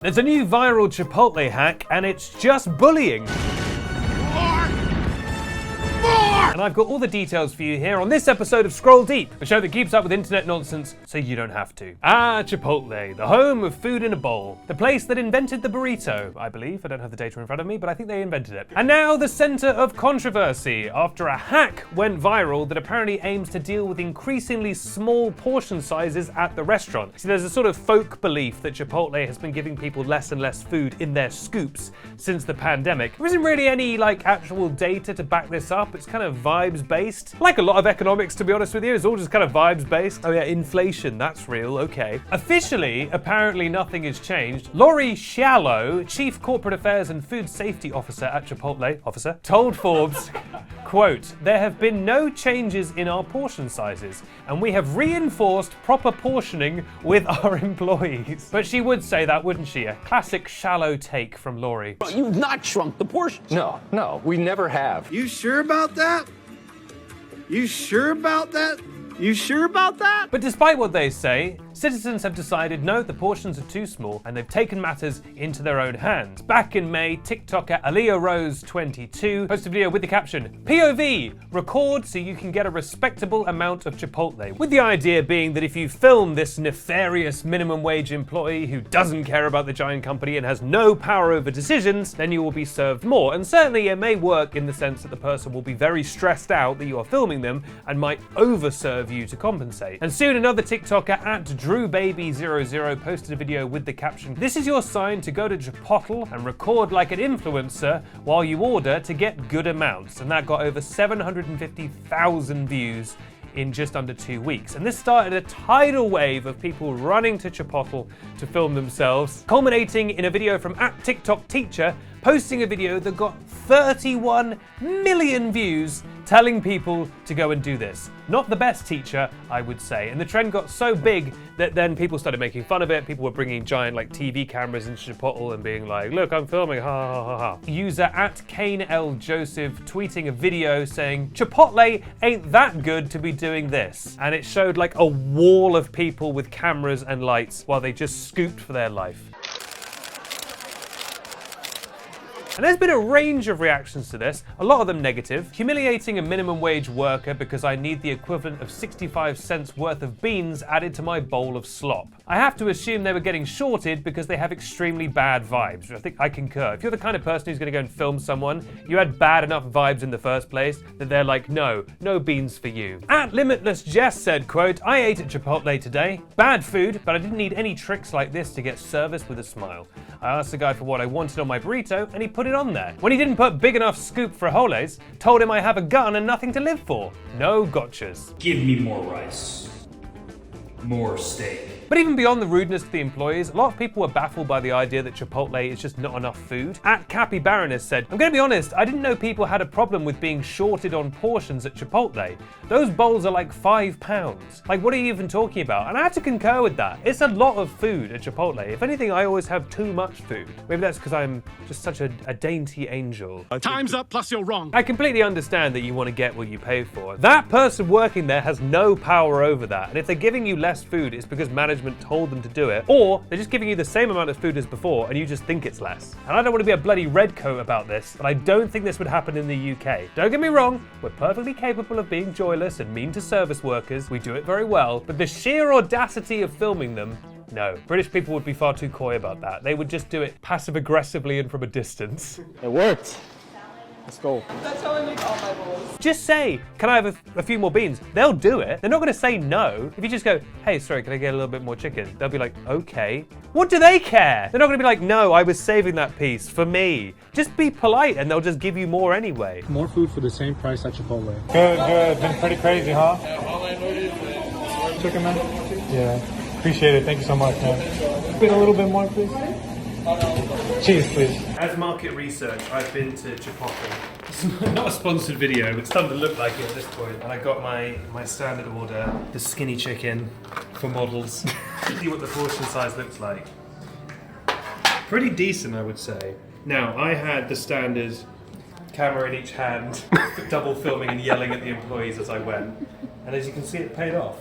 There's a new viral Chipotle hack, and it's just bullying. And I've got all the details for you here on this episode of Scroll Deep, a show that keeps up with internet nonsense so you don't have to. Chipotle, the home of food in a bowl. The place that invented the burrito, I believe. I don't have the data in front of me, but I think they invented it. And now the center of controversy after a hack went viral that apparently aims to deal with increasingly small portion sizes at the restaurant. See, there's a sort of folk belief that Chipotle has been giving people less and less food in their scoops since the pandemic. There isn't really any actual data to back this up. It's kind of vibes based. Like a lot of economics, to be honest with you, it's all just kind of vibes based. Oh yeah, inflation, that's real, okay. Officially, apparently nothing has changed. Lori Shallow, Chief Corporate Affairs and Food Safety Officer at Chipotle, told Forbes, quote, "There have been no changes in our portion sizes, and we have reinforced proper portioning with our employees." But she would say that, wouldn't she? A classic shallow take from Lori. You've not shrunk the portions. No, we never have. You sure about that? You sure about that? You sure about that? But despite what they say, citizens have decided no, the portions are too small, and they've taken matters into their own hands. Back in May, TikToker Aaliyah Rose 22 posted a video with the caption, "POV, record so you can get a respectable amount of Chipotle." With the idea being that if you film this nefarious minimum wage employee who doesn't care about the giant company and has no power over decisions, then you will be served more. And certainly it may work in the sense that the person will be very stressed out that you are filming them and might overserve you to compensate. And soon another TikToker at DrewBaby00 posted a video with the caption, "This is your sign to go to Chipotle and record like an influencer while you order to get good amounts." And that got over 750,000 views in just under 2 weeks. And this started a tidal wave of people running to Chipotle to film themselves, culminating in a video from @TikTokTeacher posting a video that got 31 million views telling people to go and do this. Not the best teacher, I would say. And the trend got so big that then people started making fun of it. People were bringing giant TV cameras into Chipotle and being like, "Look, I'm filming, ha ha ha ha." User @KaneLJoseph tweeting a video saying, "Chipotle ain't that good to be doing this." And it showed a wall of people with cameras and lights while they just scooped for their life. And there's been a range of reactions to this, a lot of them negative. Humiliating a minimum wage worker because I need the equivalent of 65 cents worth of beans added to my bowl of slop. I have to assume they were getting shorted because they have extremely bad vibes, which I think I concur. If you're the kind of person who's going to go and film someone, you had bad enough vibes in the first place that they're like, no beans for you. @LimitlessJess said, quote, "I ate at Chipotle today. Bad food, but I didn't need any tricks like this to get service with a smile. I asked the guy for what I wanted on my burrito, and he put it on there. When he didn't put big enough scoop for frijoles, told him I have a gun and nothing to live for. No gotchas." Give me more rice. More steak. But even beyond the rudeness to the employees, a lot of people were baffled by the idea that Chipotle is just not enough food. @Cappy Baroness said, "I'm going to be honest, I didn't know people had a problem with being shorted on portions at Chipotle. Those bowls are £5. What are you even talking about?" And I had to concur with that. It's a lot of food at Chipotle. If anything, I always have too much food. Maybe that's because I'm just such a dainty angel. Time's up, plus you're wrong. I completely understand that you want to get what you pay for. That person working there has no power over that. And if they're giving you less food, it's because management told them to do it, or they're just giving you the same amount of food as before and you just think it's less. And I don't want to be a bloody redcoat about this, but I don't think this would happen in the UK. Don't get me wrong, we're perfectly capable of being joyless and mean to service workers. We do it very well, but the sheer audacity of filming them, no. British people would be far too coy about that. They would just do it passive-aggressively and from a distance. It worked. Let's go. That's how I make all my bowls. Just say, "Can I have a few more beans?" They'll do it. They're not going to say no. If you just go, "Hey, sorry, can I get a little bit more chicken?" They'll be like, "Okay." What do they care? They're not going to be like, "No, I was saving that piece for me." Just be polite and they'll just give you more anyway. More food for the same price at Chipotle. Good. Been pretty crazy, huh? Chicken, man? Yeah. Appreciate it. Thank you so much, man. Been a little bit more, please. Cheese, please. As market research, I've been to Chipotle. It's not a sponsored video, but it's starting to look like it at this point. And I got my standard order, the skinny chicken for models. See what the portion size looks like. Pretty decent, I would say. Now, I had the standard camera in each hand, double filming and yelling at the employees as I went. And as you can see, it paid off.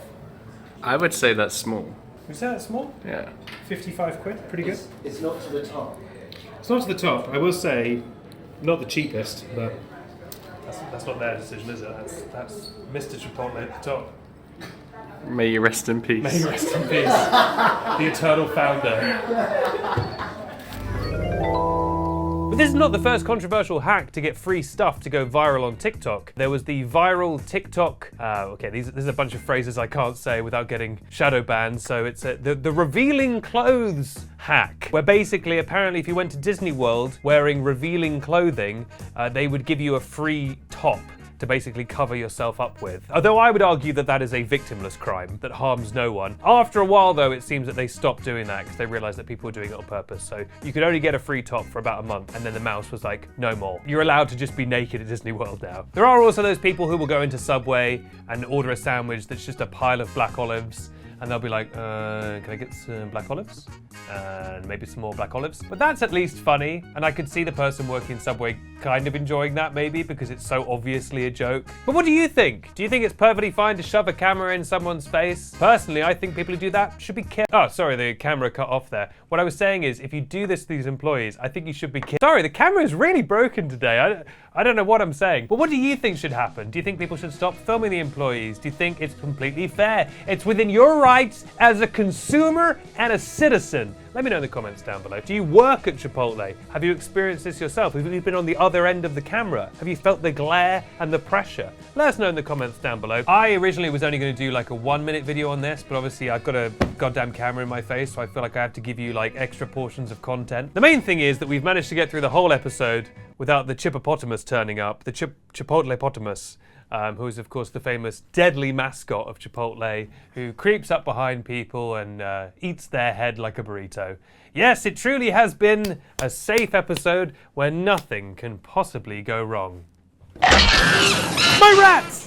I would say that's small. You say that's small? Yeah. 55 quid, pretty good. It's not to the top. It's not to the top. I will say, not the cheapest, but That's not their decision, is it? That's Mr. Chipotle at the top. May you rest in peace. May he rest in peace. The eternal founder. But this is not the first controversial hack to get free stuff to go viral on TikTok. There was the viral TikTok, this is a bunch of phrases I can't say without getting shadow banned, so it's the revealing clothes hack, where basically, apparently, if you went to Disney World wearing revealing clothing, they would give you a free top to basically cover yourself up with. Although I would argue that that is a victimless crime that harms no one. After a while though, it seems that they stopped doing that because they realized that people were doing it on purpose. So you could only get a free top for about a month, and then the mouse was like, no more. You're allowed to just be naked at Disney World now. There are also those people who will go into Subway and order a sandwich that's just a pile of black olives, and they'll be like, can I get some black olives? And maybe some more black olives. But that's at least funny, and I could see the person working in Subway kind of enjoying that maybe because it's so obviously a joke. But what do you think? Do you think it's perfectly fine to shove a camera in someone's face? Personally, I think people who do that should be killed. Oh, sorry, the camera cut off there. What I was saying is, if you do this to these employees, I think you should be killed. Sorry, the camera is really broken today. I don't know what I'm saying. But what do you think should happen? Do you think people should stop filming the employees? Do you think it's completely fair? It's within your rights as a consumer and a citizen. Let me know in the comments down below. Do you work at Chipotle? Have you experienced this yourself? Have you been on the other end of the camera? Have you felt the glare and the pressure? Let us know in the comments down below. I originally was only going to do like a 1-minute video on this, but obviously I've got a goddamn camera in my face, so I feel like I have to give you like extra portions of content. The main thing is that we've managed to get through the whole episode without the Chipopotamus turning up, the Chipotlepotamus. Who is, of course, the famous deadly mascot of Chipotle, who creeps up behind people and eats their head like a burrito. Yes, it truly has been a safe episode where nothing can possibly go wrong. My rats!